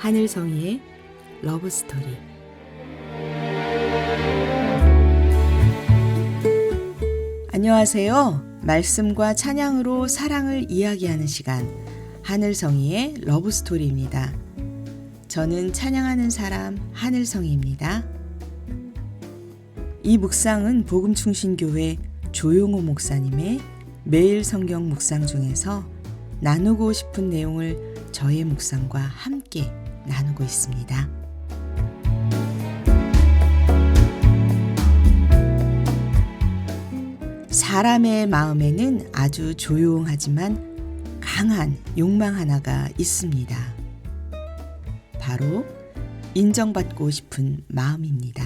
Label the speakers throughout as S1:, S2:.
S1: 하늘성이의 러브스토리. 안녕하세요. 말씀과 찬양으로 사랑을 이야기하는 시간, 하늘성이의 러브스토리입니다. 저는 찬양하는 사람 하늘성이입니다. 이 묵상은 복음충신교회 조용호 목사님의 매일 성경 묵상 중에서 나누고 싶은 내용을 저의 묵상과 함께 나누고 있습니다. 사람의 마음에는 아주 조용하지만 강한 욕망 하나가 있습니다. 바로 인정받고 싶은 마음입니다.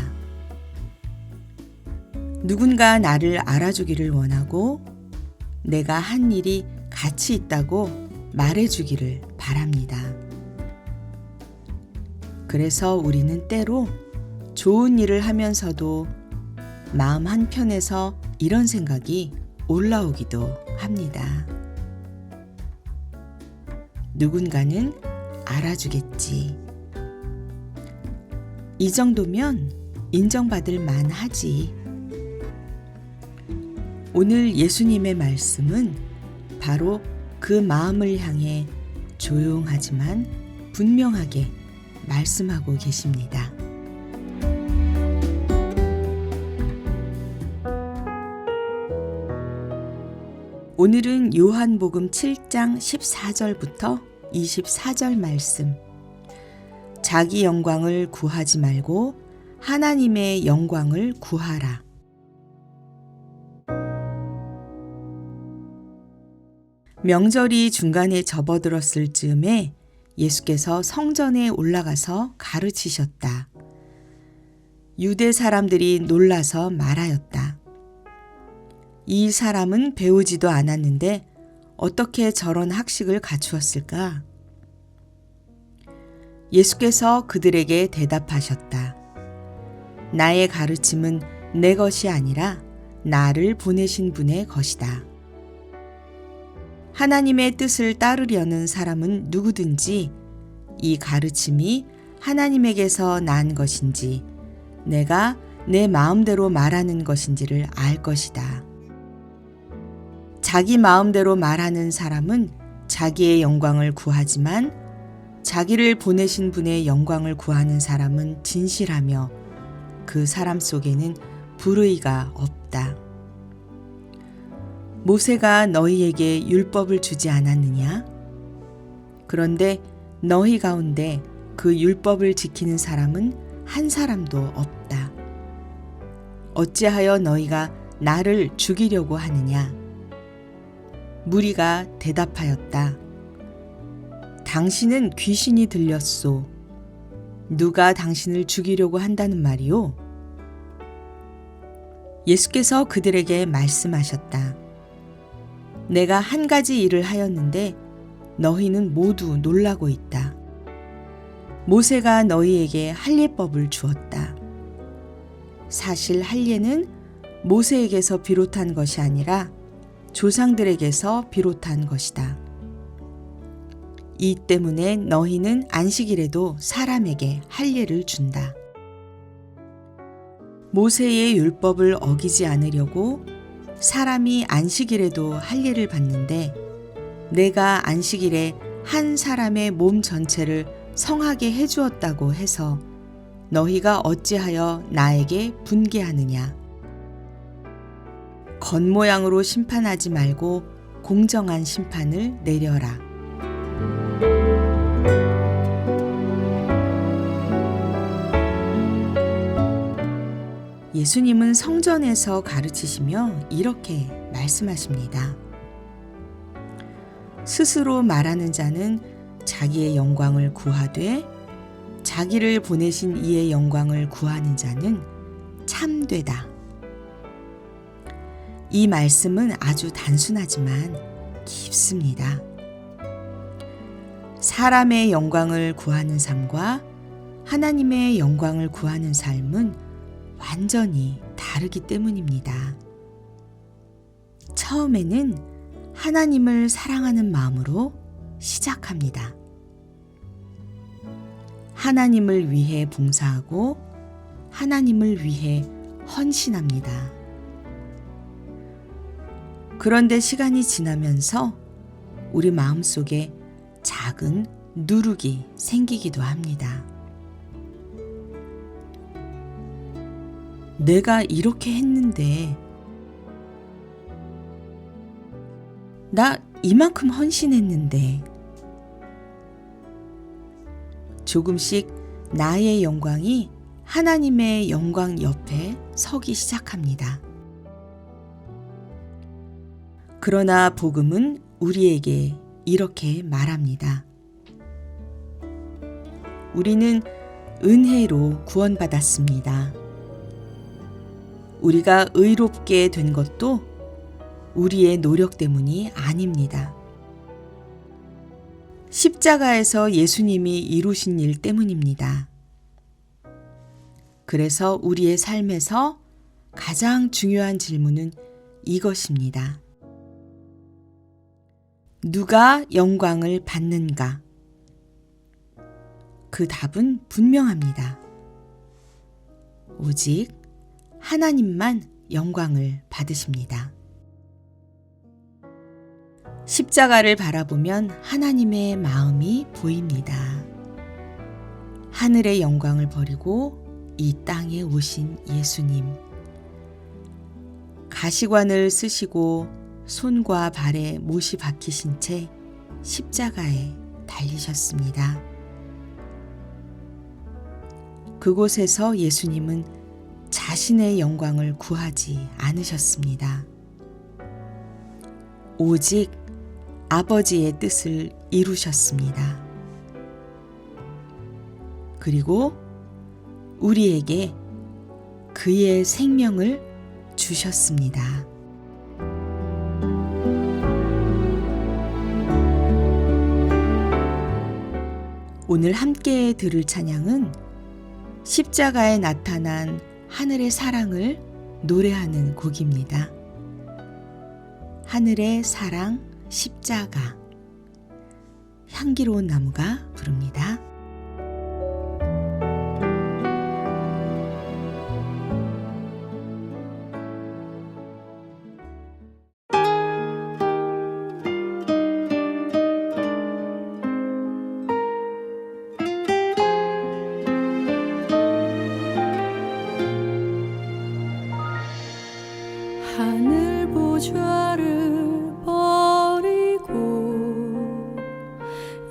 S1: 누군가 나를 알아주기를 원하고 내가 한 일이 가치 있다고 말해주기를 바랍니다. 그래서 우리는 때로 좋은 일을 하면서도 마음 한편에서 이런 생각이 올라오기도 합니다. 누군가는 알아주겠지. 이 정도면 인정받을 만하지. 오늘 예수님의 말씀은 바로 그 마음을 향해 조용하지만 분명하게 말씀하고 계십니다. 오늘은 요한복음 7장 14절부터 24절 말씀. 자기 영광을 구하지 말고 하나님의 영광을 구하라. 명절이 중간에 접어들었을 즈음에 예수께서 성전에 올라가서 가르치셨다. 유대 사람들이 놀라서 말하였다. 이 사람은 배우지도 않았는데 어떻게 저런 학식을 갖추었을까? 예수께서 그들에게 대답하셨다. 나의 가르침은 내 것이 아니라 나를 보내신 분의 것이다. 하나님의 뜻을 따르려는 사람은 누구든지 이 가르침이 하나님에게서 난 것인지 내가 내 마음대로 말하는 것인지를 알 것이다. 자기 마음대로 말하는 사람은 자기의 영광을 구하지만 자기를 보내신 분의 영광을 구하는 사람은 진실하며 그 사람 속에는 불의가 없다. 모세가 너희에게 율법을 주지 않았느냐? 그런데 너희 가운데 그 율법을 지키는 사람은 한 사람도 없다. 어찌하여 너희가 나를 죽이려고 하느냐? 무리가 대답하였다. 당신은 귀신이 들렸소. 누가 당신을 죽이려고 한다는 말이오? 예수께서 그들에게 말씀하셨다. 내가 한 가지 일을 하였는데 너희는 모두 놀라고 있다. 모세가 너희에게 할례법을 주었다. 사실 할례는 모세에게서 비롯한 것이 아니라 조상들에게서 비롯한 것이다. 이 때문에 너희는 안식일에도 사람에게 할례를 준다. 모세의 율법을 어기지 않으려고 사람이 안식일에도 할례를 받는데 내가 안식일에 한 사람의 몸 전체를 성하게 해주었다고 해서 너희가 어찌하여 나에게 분개하느냐? 겉모양으로 심판하지 말고 공정한 심판을 내려라. 예수님은 성전에서 가르치시며 이렇게 말씀하십니다. 스스로 말하는 자는 자기의 영광을 구하되 자기를 보내신 이의 영광을 구하는 자는 참되다. 이 말씀은 아주 단순하지만 깊습니다. 사람의 영광을 구하는 삶과 하나님의 영광을 구하는 삶은 완전히 다르기 때문입니다. 처음에는 하나님을 사랑하는 마음으로 시작합니다. 하나님을 위해 봉사하고 하나님을 위해 헌신합니다. 그런데 시간이 지나면서 우리 마음속에 작은 누룩이 생기기도 합니다. 내가 이렇게 했는데, 나 이만큼 헌신했는데, 조금씩 나의 영광이 하나님의 영광 옆에 서기 시작합니다. 그러나 복음은 우리에게 이렇게 말합니다. 우리는 은혜로 구원받았습니다. 우리가 의롭게 된 것도 우리의 노력 때문이 아닙니다. 십자가에서 예수님이 이루신 일 때문입니다. 그래서 우리의 삶에서 가장 중요한 질문은 이것입니다. 누가 영광을 받는가? 그 답은 분명합니다. 오직 하나님만 영광을 받으십니다. 십자가를 바라보면 하나님의 마음이 보입니다. 하늘의 영광을 버리고 이 땅에 오신 예수님. 가시관을 쓰시고 손과 발에 못이 박히신 채 십자가에 달리셨습니다. 그곳에서 예수님은 자신의 영광을 구하지 않으셨습니다. 오직 아버지의 뜻을 이루셨습니다. 그리고 우리에게 그의 생명을 주셨습니다. 오늘 함께 들을 찬양은 십자가에 나타난 하늘의 사랑을 노래하는 곡입니다. 하늘의 사랑 십자가, 향기로운 나무가 부릅니다.
S2: 하늘 보좌를 버리고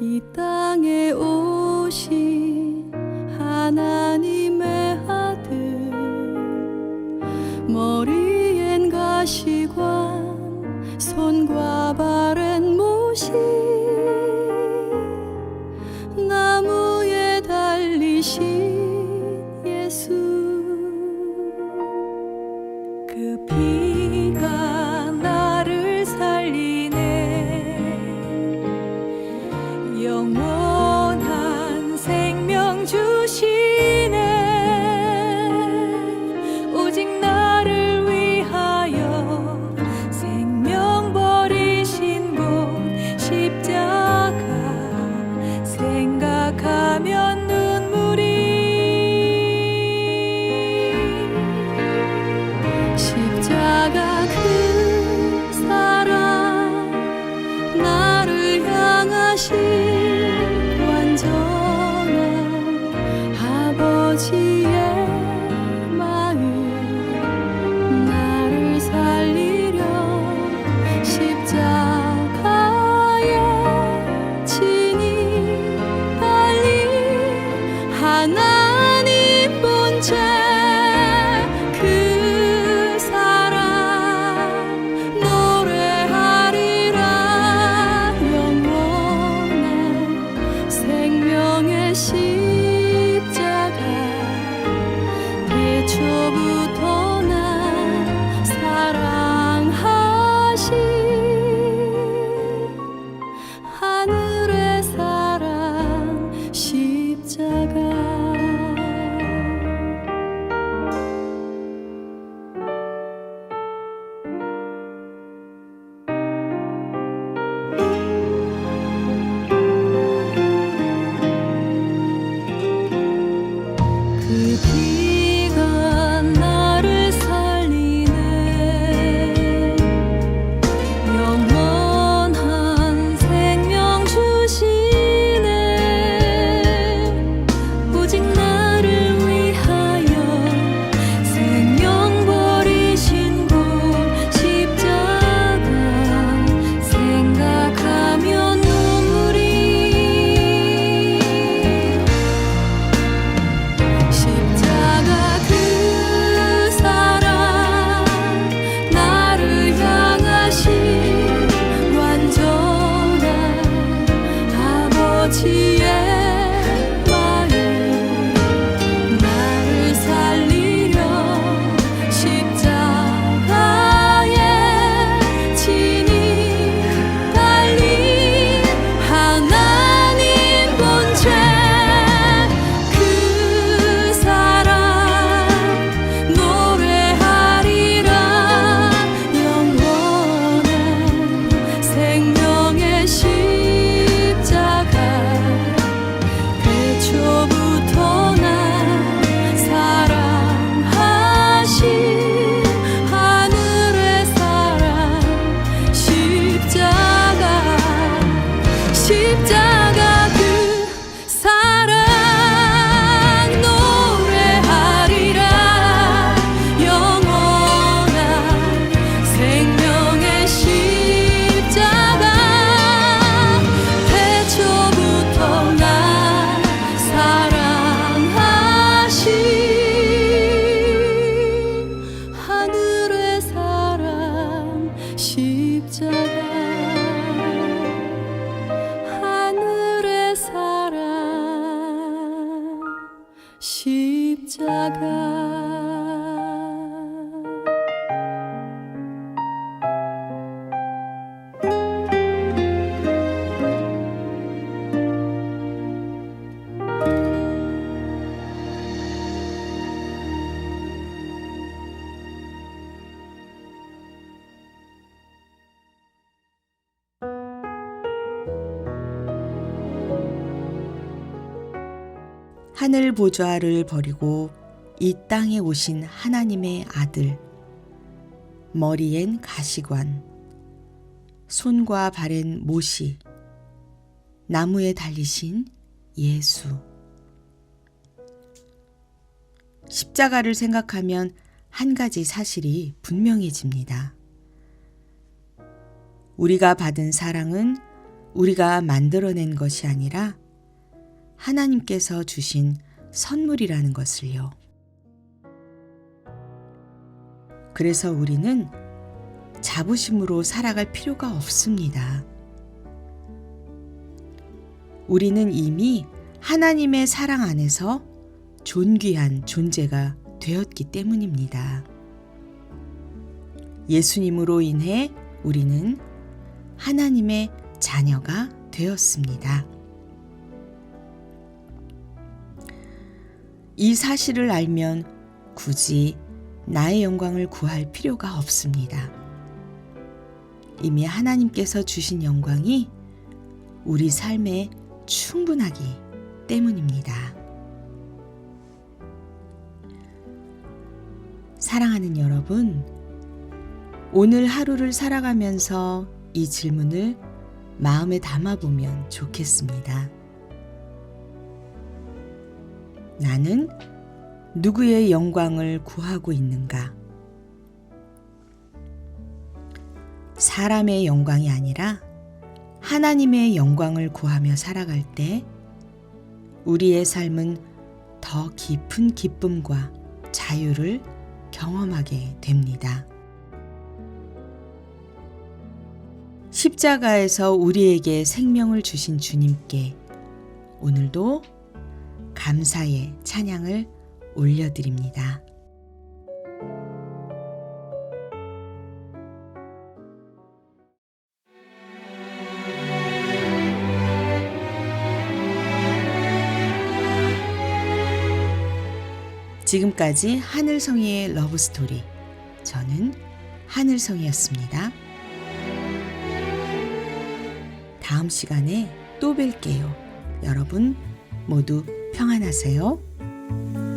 S2: 이 땅에 오신 하나님의 아들, 머리엔 가시관 손과 발엔 못이 나무에 달리신 예수, 그 피가 나를 살리네, 영원한 생명 주시네. 오직 나를 위하여 생명 버리신 곳 십자가 생각하면 눈물이 십자가.
S1: 하늘 보좌를 버리고 이 땅에 오신 하나님의 아들, 머리엔 가시관, 손과 발엔 못이, 나무에 달리신 예수. 십자가를 생각하면 한 가지 사실이 분명해집니다. 우리가 받은 사랑은 우리가 만들어낸 것이 아니라 하나님께서 주신 선물이라는 것을요. 그래서 우리는 자부심으로 살아갈 필요가 없습니다. 우리는 이미 하나님의 사랑 안에서 존귀한 존재가 되었기 때문입니다. 예수님으로 인해 우리는 하나님의 자녀가 되었습니다. 이 사실을 알면 굳이 나의 영광을 구할 필요가 없습니다. 이미 하나님께서 주신 영광이 우리 삶에 충분하기 때문입니다. 사랑하는 여러분, 오늘 하루를 살아가면서 이 질문을 마음에 담아보면 좋겠습니다. 나는 누구의 영광을 구하고 있는가? 사람의 영광이 아니라 하나님의 영광을 구하며 살아갈 때 우리의 삶은 더 깊은 기쁨과 자유를 경험하게 됩니다. 십자가에서 우리에게 생명을 주신 주님께 오늘도 감사의 찬양을 올려드립니다. 지금까지 하늘성이의 러브스토리, 저는 하늘성이었습니다. 다음 시간에 또 뵐게요. 여러분 모두 평안하세요.